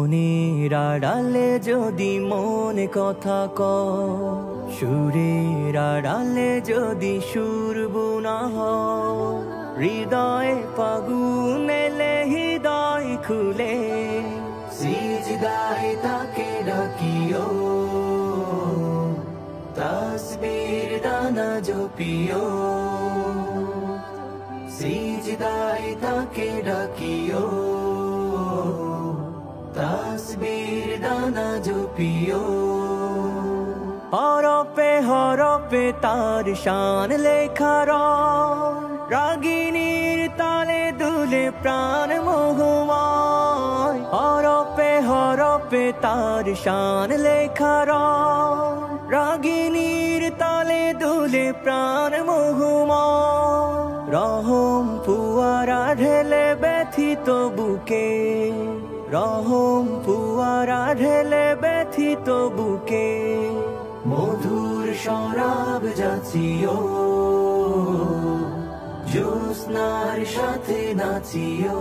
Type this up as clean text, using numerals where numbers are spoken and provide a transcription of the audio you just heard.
মনের আড়ালে যদি মনে কথা কয়, সুরের আড়ালে যদি সুর বোনা হয়, হৃদয়ে ফাগুন এলে হৃদয় খুলে সিজদায় তাকে ডাকিও, তাসবির দানা জপিও, সিজদায় তাকে ডাকিও, তাসবির দানা জপিও। হরপে হরপে তার শান লেখা রাগিনীর তালে দুলে প্রাণ মোহময়। হরপে হরপে তার শান লেখা রাগিনীর তালে দুলে প্রাণ মোহময়। রহম ফুয়ারা ঢেলে ব্যথিত বুকে, রহম ফুয়ারা ঢেলে ব্যথিত বুকে, মধুর শরাব যাচিও, জ্যোৎস্নার সাথে নাচিও।